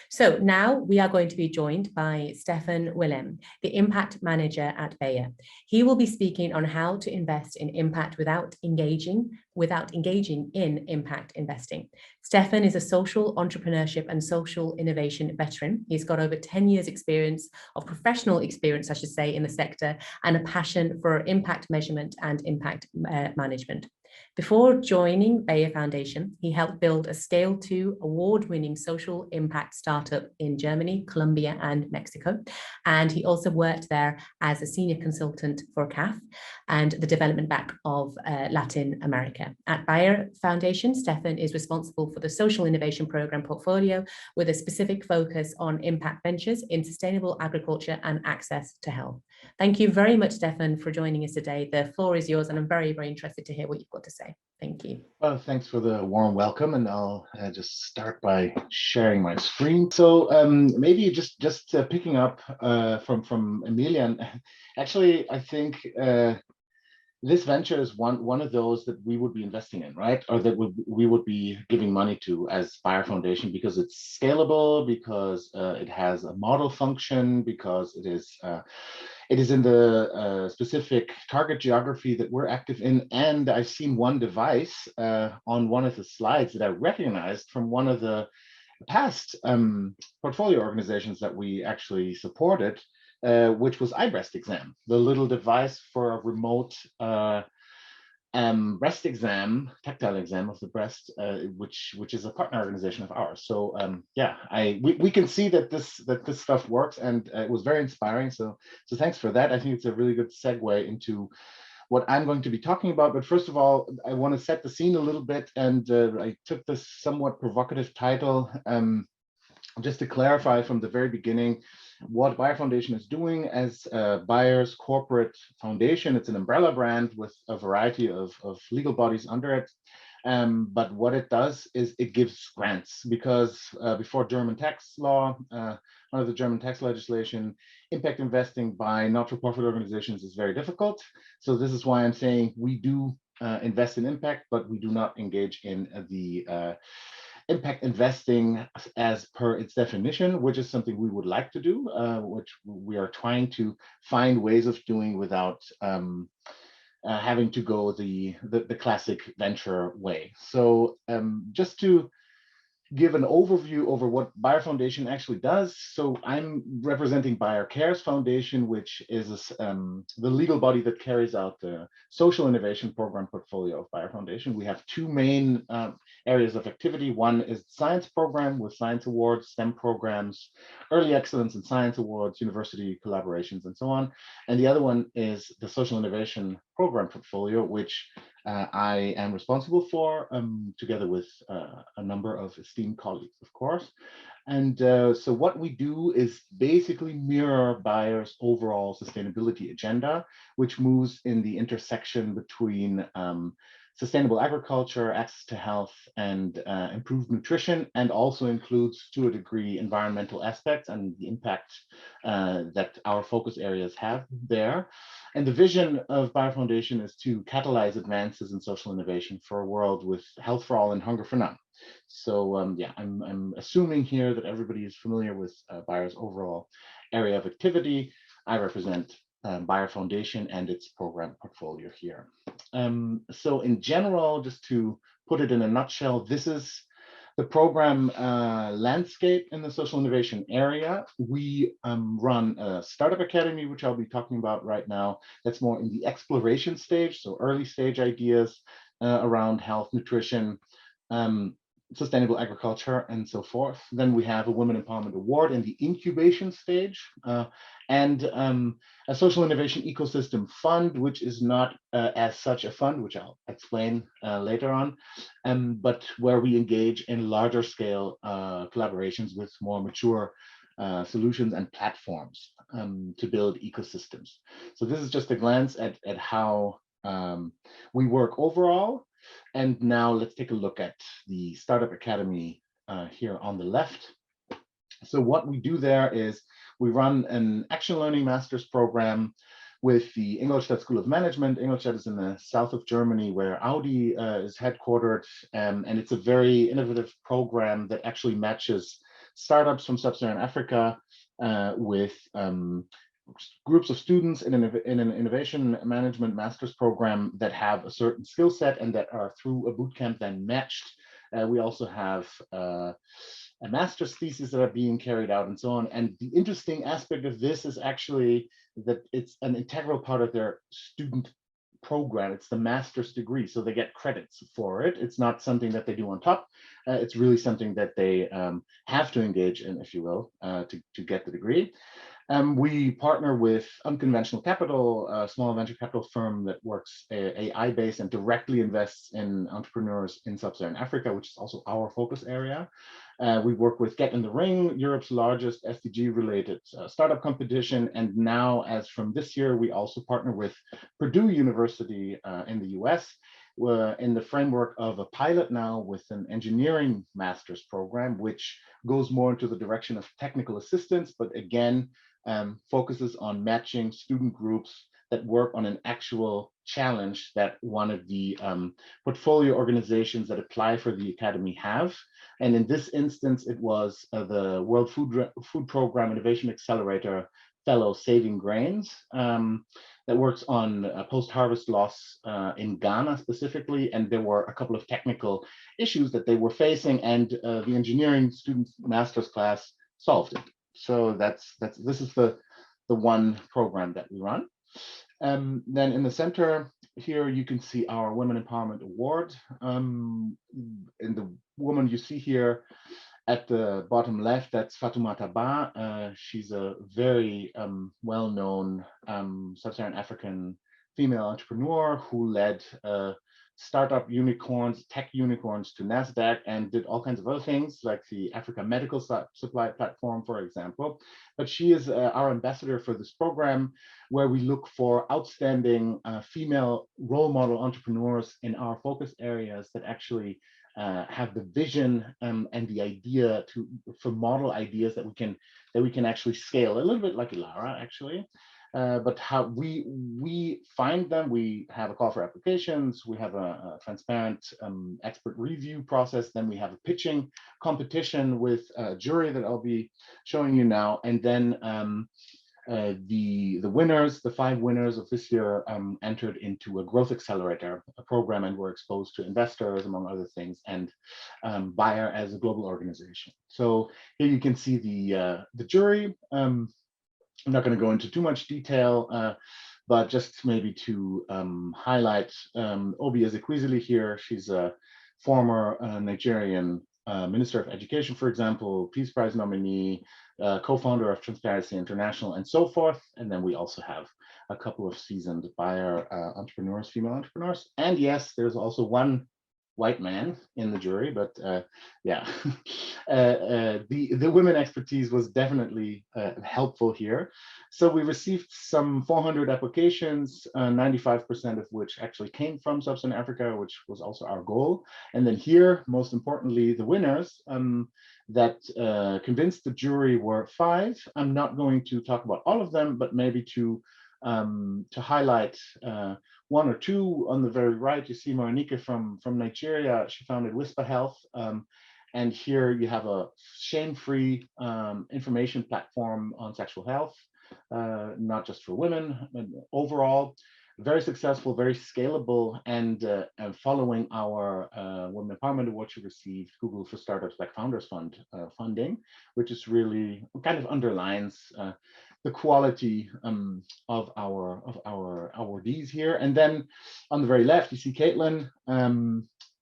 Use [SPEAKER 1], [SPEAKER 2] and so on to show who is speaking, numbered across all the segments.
[SPEAKER 1] So now we are going to be joined by Stefan Wilhelm, the Impact Manager at Bayer. He will be speaking on how to invest in impact without engaging in impact investing. Stefan is a social entrepreneurship and social innovation veteran. He's got over 10 years professional experience, I should say, in the sector, and a passion for impact measurement and impact management. Before joining Bayer Foundation, he helped build a Scale 2 award-winning social impact startup in Germany, Colombia, and Mexico. And he also worked there as a senior consultant for CAF and the development back of Latin America. At Bayer Foundation, Stefan is responsible for the social innovation program portfolio with a specific focus on impact ventures in sustainable agriculture and access to health. Thank you very much, Stefan, for joining us today. The floor is yours, and I'm very, very interested to hear what you've got to say. Thank you.
[SPEAKER 2] Well, thanks for the warm welcome, and I'll just start by sharing my screen. So maybe just picking up from Emilian, actually, I think this venture is one of those that we would be investing in, right? Or that we would be giving money to as Bayer Foundation, because it's scalable, because it has a model function, because it is in the specific target geography that we're active in. And I've seen one device on one of the slides that I recognized from one of the past portfolio organizations that we actually supported, which was iBreast exam, the little device for a remote breast exam, tactile exam of the breast, which is a partner organization of ours. So yeah, we can see that this stuff works, and it was very inspiring. So thanks for that. I think it's a really good segue into what I'm going to be talking about. But first of all, I want to set the scene a little bit, and I took this somewhat provocative title just to clarify from the very beginning what Bayer Foundation is doing as Bayer's corporate foundation. It's an umbrella brand with a variety of legal bodies under it. But what it does is it gives grants, because before German tax law, under the German tax legislation, impact investing by not-for-profit organizations is very difficult. So this is why I'm saying we do invest in impact, but we do not engage in the impact investing as per its definition, which is something we would like to do, which we are trying to find ways of doing without having to go the classic venture way. So just to give an overview over what Bayer Foundation actually does. So I'm representing Bayer Cares Foundation, which is the legal body that carries out the social innovation program portfolio of Bayer Foundation. We have two main areas of activity. One is the science program with science awards, STEM programs, early excellence in science awards, university collaborations, and so on. And the other one is the social innovation program portfolio, which I am responsible for, together with a number of esteemed colleagues, of course. And so what we do is basically mirror Bayer's overall sustainability agenda, which moves in the intersection between sustainable agriculture, access to health, and improved nutrition, and also includes, to a degree, environmental aspects and the impact that our focus areas have there. And the vision of Bayer Foundation is to catalyze advances in social innovation for a world with health for all and hunger for none. So yeah, I'm assuming here that everybody is familiar with Bayer's overall area of activity. I represent Bayer Foundation and its program portfolio here. So in general, just to put it in a nutshell, this is the program landscape in the social innovation area. We run a startup academy, which I'll be talking about right now. That's more in the exploration stage, so early stage ideas around health, nutrition, sustainable agriculture, and so forth. Then we have a Women Empowerment Award in the incubation stage, and a social innovation ecosystem fund, which is not as such a fund, which I'll explain later on, but where we engage in larger scale collaborations with more mature solutions and platforms to build ecosystems. So this is just a glance at how we work overall. And now let's take a look at the Startup Academy here on the left. So what we do there is we run an action learning master's program with the Ingolstadt School of Management. Ingolstadt is in the south of Germany, where Audi is headquartered, and it's a very innovative program that actually matches startups from Sub-Saharan Africa with groups of students in an innovation management master's program that have a certain skill set and that are through a bootcamp then matched. We also have a master's thesis that are being carried out and so on. And the interesting aspect of this is actually that it's an integral part of their student program. It's the master's degree, so they get credits for it. It's not something that they do on top. It's really something that they have to engage in, if you will, to get the degree. We partner with Unconventional Capital, a small venture capital firm that works AI-based and directly invests in entrepreneurs in Sub-Saharan Africa, which is also our focus area. We work with Get in the Ring, Europe's largest SDG-related startup competition. And now, as from this year, we also partner with Purdue University in the US. We're in the framework of a pilot now with an engineering master's program, which goes more into the direction of technical assistance, but again, focuses on matching student groups that work on an actual challenge that one of the portfolio organizations that apply for the academy have. And in this instance, it was the World Food Program Innovation Accelerator Fellow Saving Grains that works on post-harvest loss in Ghana specifically. And there were a couple of technical issues that they were facing, and the engineering students master's class solved it. So this is the one program that we run. Then in the center here, you can see our Women Empowerment Award. And the woman you see here at the bottom left, that's Fatoumata Ba. She's a very well-known Sub-Saharan African female entrepreneur who led startup unicorns, tech unicorns to NASDAQ, and did all kinds of other things like the Africa Medical Supply Platform, for example. But she is our ambassador for this program, where we look for outstanding female role model entrepreneurs in our focus areas that actually have the vision and the idea for model ideas that we can actually scale, a little bit like Ilara actually. But how we find them, we have a call for applications, we have a transparent expert review process, then we have a pitching competition with a jury that I'll be showing you now, and then the winners, the 5 winners of this year entered into a growth accelerator program and were exposed to investors, among other things, and Bayer as a global organization. So here you can see the jury. I'm not going to go into too much detail, but just maybe to highlight Obi Ezekwesili here. She's a former Nigerian Minister of Education, for example, Peace Prize nominee, co-founder of Transparency International, and so forth. And then we also have a couple of seasoned Bayer entrepreneurs, female entrepreneurs. And yes, there's also one white man in the jury, but yeah, the women expertise was definitely helpful here. So we received some 400 applications, 95% of which actually came from Sub-Saharan Africa, which was also our goal. And then here, most importantly, the winners that convinced the jury were 5. I'm not going to talk about all of them, but maybe to highlight 1 or 2. On the very right, you see Morenike from Nigeria. She founded Whisper Health. And here you have a shame-free information platform on sexual health, not just for women, but overall. Very successful, very scalable, and following our Women Empowerment Award, she received Google for Startups like Founders Fund funding, which is really kind of underlines the quality of our awardees here. And then on the very left, you see Caitlin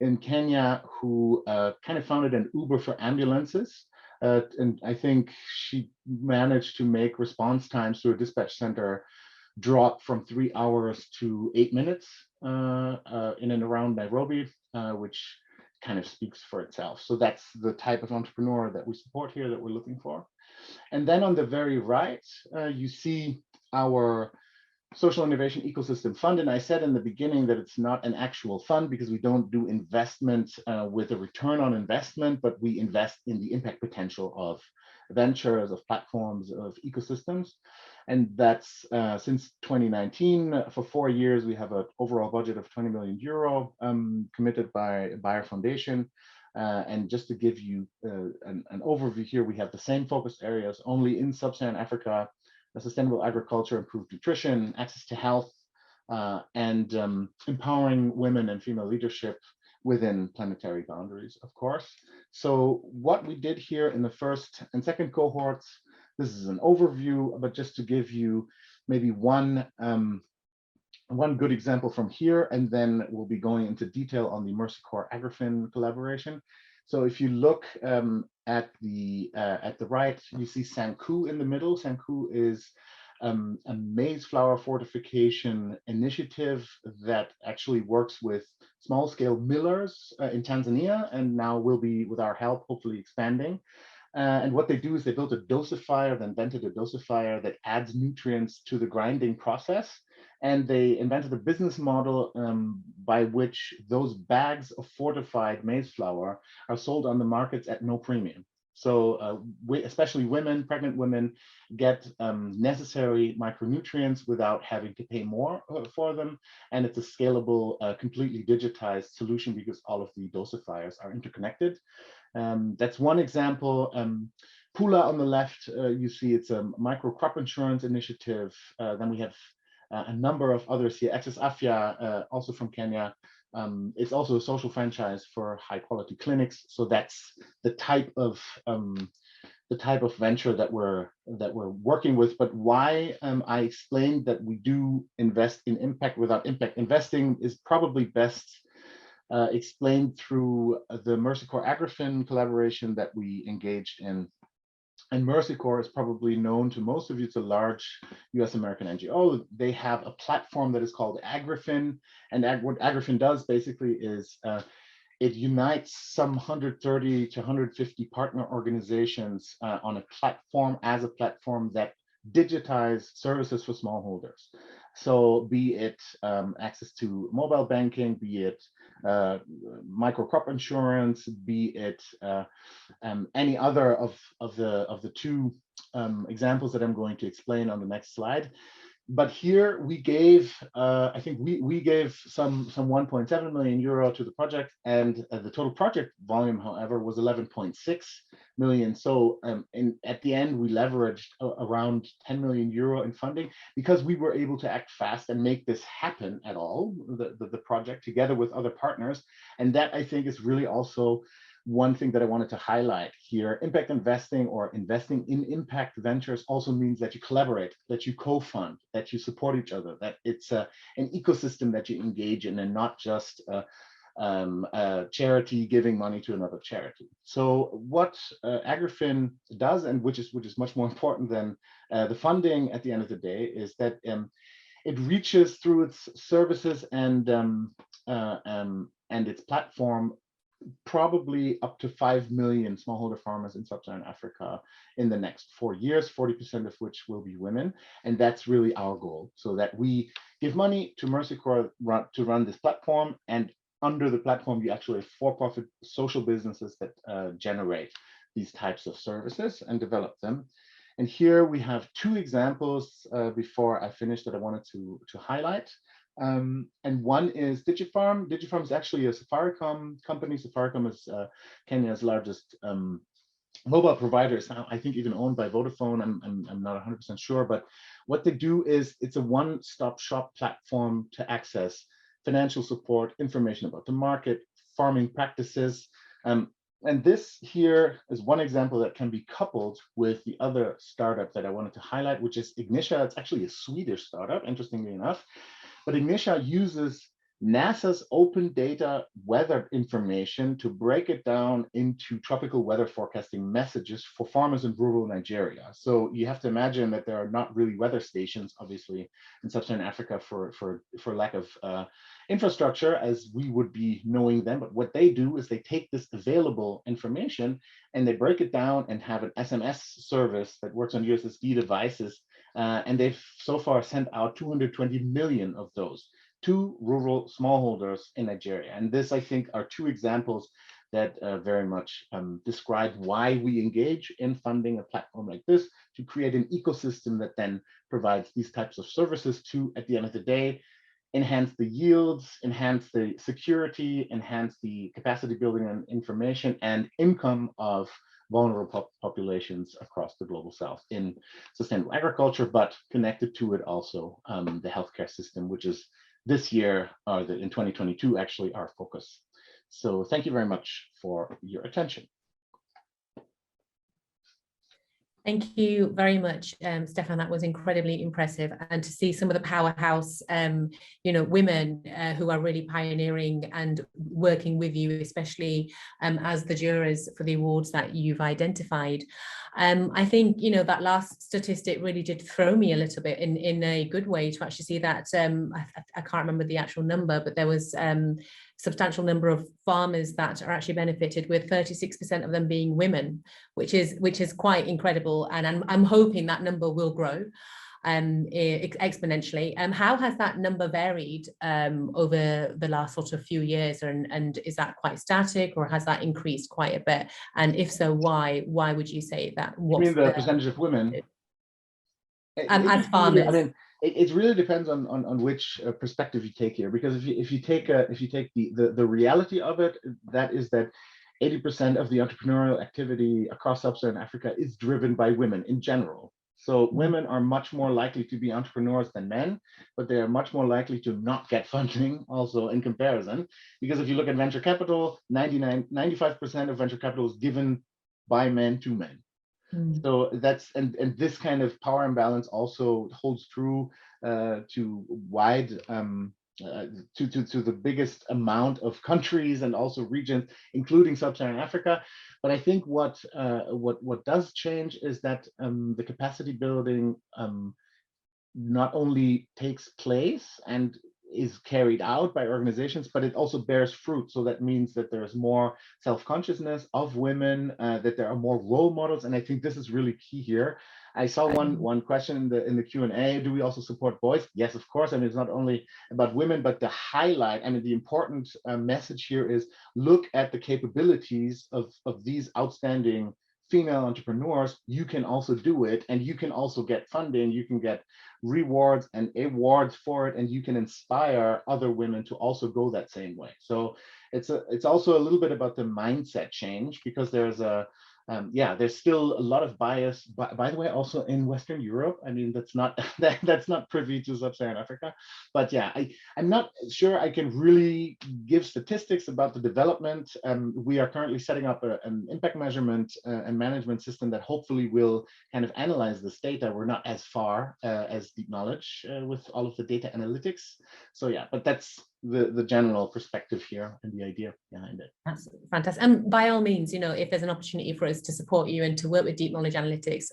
[SPEAKER 2] in Kenya, who kind of founded an Uber for ambulances. And I think she managed to make response times to a dispatch center drop from 3 hours to 8 minutes in and around Nairobi, which kind of speaks for itself. So that's the type of entrepreneur that we support here, that we're looking for. And then on the very right, you see our Social Innovation Ecosystem Fund. And I said in the beginning that it's not an actual fund because we don't do investment with a return on investment, but we invest in the impact potential of ventures, of platforms, of ecosystems. And that's since 2019, for 4 years, we have an overall budget of 20 million euro committed by Bayer Foundation. And just to give you an overview here, we have the same focus areas only in sub-Saharan Africa: sustainable agriculture, improved nutrition, access to health, and empowering women and female leadership within planetary boundaries, of course. So what we did here in the first and second cohorts, this is an overview, but just to give you maybe one good example from here, and then we'll be going into detail on the Mercy Corps Agrifin collaboration. So if you look at the right, you see Sanku in the middle. Sanku is a maize flour fortification initiative that actually works with small-scale millers in Tanzania, and now will be, with our help, hopefully expanding. And what they do is they built a dosifier, they invented a dosifier that adds nutrients to the grinding process. And they invented a business model by which those bags of fortified maize flour are sold on the markets at no premium. So especially women, pregnant women, get necessary micronutrients without having to pay more for them. And it's a scalable, completely digitized solution because all of the dosifiers are interconnected. That's one example. Pula on the left, you see it's a micro crop insurance initiative. Then we have a number of others here. Access Afya, also from Kenya, is also a social franchise for high quality clinics. So that's the type of venture that we're working with. But why I explained that we do invest in impact without impact investing is probably best explained through the Mercy Corps Agrifin collaboration that we engaged in. And Mercy Corps is probably known to most of you. It's a large US American NGO. They have a platform that is called Agrifin. And what Agrifin does basically is it unites some 130 to 150 partner organizations on a platform that digitize services for smallholders. So be it access to mobile banking, be it micro crop insurance, be it any other of the two examples that I'm going to explain on the next slide. But here we gave, I think we gave some 1.7 million euro to the project, and the total project volume, however, was 11.6 million. So at the end, we leveraged around 10 million euro in funding because we were able to act fast and make this happen at all, the project together with other partners. And that, I think, is really also one thing that I wanted to highlight here. Impact investing, or investing in impact ventures, also means that you collaborate, that you co-fund, that you support each other, that it's an ecosystem that you engage in, and not just a charity giving money to another charity. So what Agrifin does, and which is much more important than the funding at the end of the day, is that it reaches through its services and its platform probably up to 5 million smallholder farmers in sub-Saharan Africa in the next 4 years, 40% of which will be women. And that's really our goal, so that we give money to Mercy Corps to run this platform, and under the platform, you actually have for-profit social businesses that generate these types of services and develop them. And here we have two examples before I finish that I wanted to highlight. And one is Digifarm. Digifarm is actually a Safaricom company. Safaricom is Kenya's largest mobile provider. It's now, I think, even owned by Vodafone. I'm not 100% sure, but what they do is it's a one-stop shop platform to access financial support, information about the market, farming practices. And this here is one example that can be coupled with the other startup that I wanted to highlight, which is Ignitia. It's actually a Swedish startup, interestingly enough. But Ignitia uses NASA's open data weather information to break it down into tropical weather forecasting messages for farmers in rural Nigeria. So you have to imagine that there are not really weather stations, obviously, in sub-Saharan Africa for lack of infrastructure as we would be knowing them. But what they do is they take this available information and they break it down and have an SMS service that works on USSD devices. And they've so far sent out 220 million of those to rural smallholders in Nigeria. And this, I think, are two examples that very much describe why we engage in funding a platform like this, to create an ecosystem that then provides these types of services to, at the end of the day, enhance the yields, enhance the security, enhance the capacity building and information and income of vulnerable populations across the global south in sustainable agriculture, but connected to it also the healthcare system, which is this year, in 2022, actually our focus. So thank you very much for your attention.
[SPEAKER 1] Thank you very much, Stefan. That was incredibly impressive, and to see some of the powerhouse, women who are really pioneering and working with you, especially as the jurors for the awards that you've identified. I think that last statistic really did throw me a little bit in a good way to actually see that. I can't remember the actual number, but there was substantial number of farmers that are actually benefited, with 36% of them being women, which is quite incredible, and I'm hoping that number will grow exponentially. How has that number varied over the last sort of few years, and is that quite static, or has that increased quite a bit? And if so, why would you say that?
[SPEAKER 2] You mean the percentage of women
[SPEAKER 1] as farmers?
[SPEAKER 2] I mean, it really depends on which perspective you take here, because if you take the reality of it, that is that 80% of the entrepreneurial activity across sub-Saharan Africa is driven by women in general. So women are much more likely to be entrepreneurs than men, but they are much more likely to not get funding also in comparison, because if you look at venture capital, 95% of venture capital is given by men to men. So that's, and this kind of power imbalance also holds true to wide to the biggest amount of countries and also regions, including sub-Saharan Africa. But I think what does change is that the capacity building not only takes place and is carried out by organizations, but it also bears fruit. So that means that there is more self-consciousness of women, that there are more role models, and I think this is really key here. I saw one question in the Q&A: do we also support boys? Yes, of course. I mean, it's not only about women, but the highlight, I mean, the important message here is look at the capabilities of these outstanding female entrepreneurs. You can also do it, and you can also get funding, you can get rewards and awards for it, and you can inspire other women to also go that same way. So it's also a little bit about the mindset change, because there's there's still a lot of bias, by the way, also in Western Europe. I mean, that's not that's not privy to sub-Saharan Africa, but yeah, I'm not sure I can really give statistics about the development. We are currently setting up an impact measurement and management system that hopefully will kind of analyze this data. We're not as far as Deep Knowledge with all of the data analytics. So yeah, but that's the general perspective here and the idea behind it.
[SPEAKER 1] That's fantastic. And by all means, if there's an opportunity for us to support you and to work with Deep Knowledge Analytics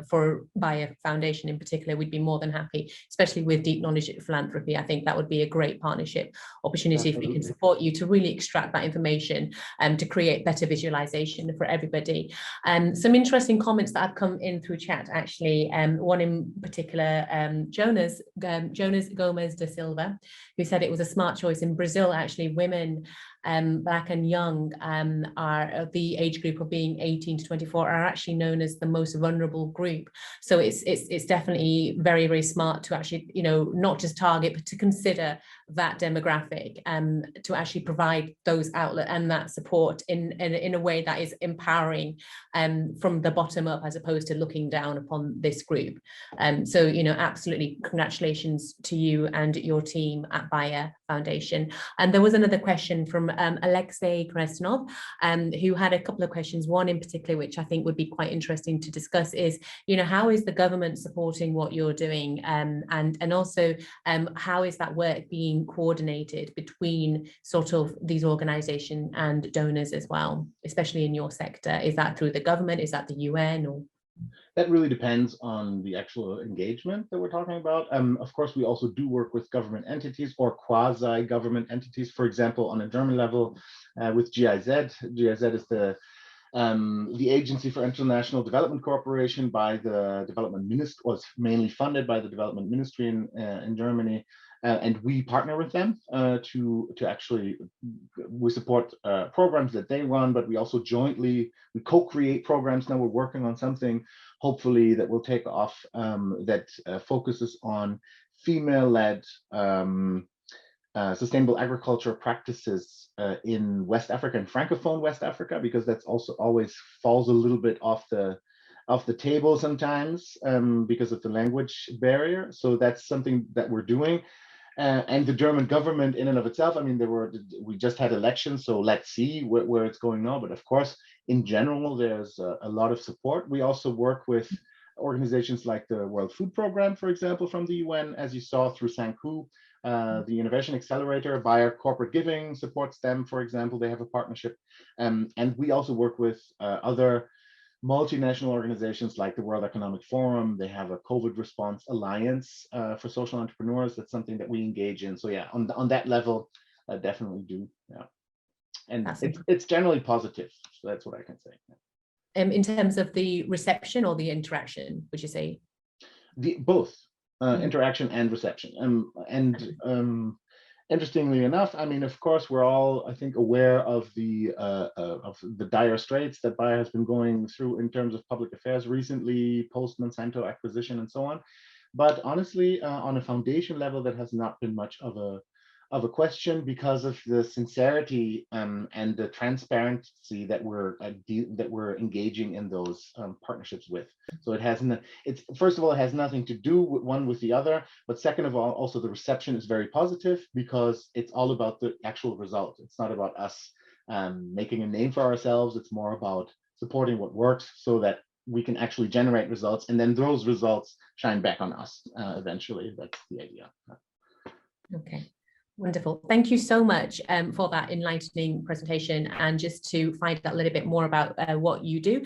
[SPEAKER 1] for Bayer Foundation in particular, we'd be more than happy, especially with Deep Knowledge Philanthropy. I think that would be a great partnership opportunity. Absolutely. If we can support you to really extract that information and to create better visualization for everybody. Some interesting comments that have come in through chat, actually. One in particular, Jonas Gomez da Silva, who said it was a smart choice. In Brazil, actually, women, Black and young, are the age group of being 18 to 24 are actually known as the most vulnerable group. So it's definitely very, very smart to actually, not just target, but to consider that demographic, to actually provide those outlets and that support in a way that is empowering from the bottom up, as opposed to looking down upon this group. So, absolutely congratulations to you and your team at Bayer Foundation. And there was another question from Alexei Kresnov, who had a couple of questions. One in particular, which I think would be quite interesting to discuss, is, how is the government supporting what you're doing? And also, how is that work being coordinated between sort of these organizations and donors as well, especially in your sector? Is that through the government? Is that the UN? Or
[SPEAKER 2] that really depends on the actual engagement that we're talking about. Of course, we also do work with government entities or quasi-government entities. For example, on a German level, with GIZ. GIZ is the Agency for International Development Cooperation by the Development Ministry, was mainly funded by the Development Ministry in Germany. And we partner with them to actually, we support programs that they run, but we also we co-create programs. Now we're working on something, hopefully, that will take off, that focuses on female-led sustainable agriculture practices in West Africa and Francophone West Africa, because that's also always falls a little bit off the table sometimes because of the language barrier. So that's something that we're doing. And the German government in and of itself, I mean, we just had elections, so let's see where it's going now. But of course, in general, there's a lot of support. We also work with organizations like the World Food Program, for example, from the UN, as you saw through Sanku. The Innovation Accelerator, Bayer Corporate Giving supports them, for example. They have a partnership. And we also work with other multinational organizations like the World Economic Forum. They have a COVID response alliance for social entrepreneurs. That's something that we engage in. So yeah, on that level, I definitely do. Yeah, and it's generally positive. So that's what I can say.
[SPEAKER 1] In terms of the reception or the interaction, would you say?
[SPEAKER 2] Both. Interaction and reception. Interestingly enough, I mean, of course, we're all, I think, aware of the dire straits that Bayer has been going through in terms of public affairs recently, post Monsanto acquisition and so on. But honestly, on a foundation level, that has not been much of a question, because of the sincerity and the transparency that we're engaging in those partnerships with. So it's first of all, it has nothing to do with one with the other, but second of all, also the reception is very positive, because it's all about the actual result. It's not about us making a name for ourselves. It's more about supporting what works so that we can actually generate results, and then those results shine back on us eventually. That's the idea.
[SPEAKER 1] Okay. Wonderful. Thank you so much for that enlightening presentation, and just to find out a little bit more about what you do.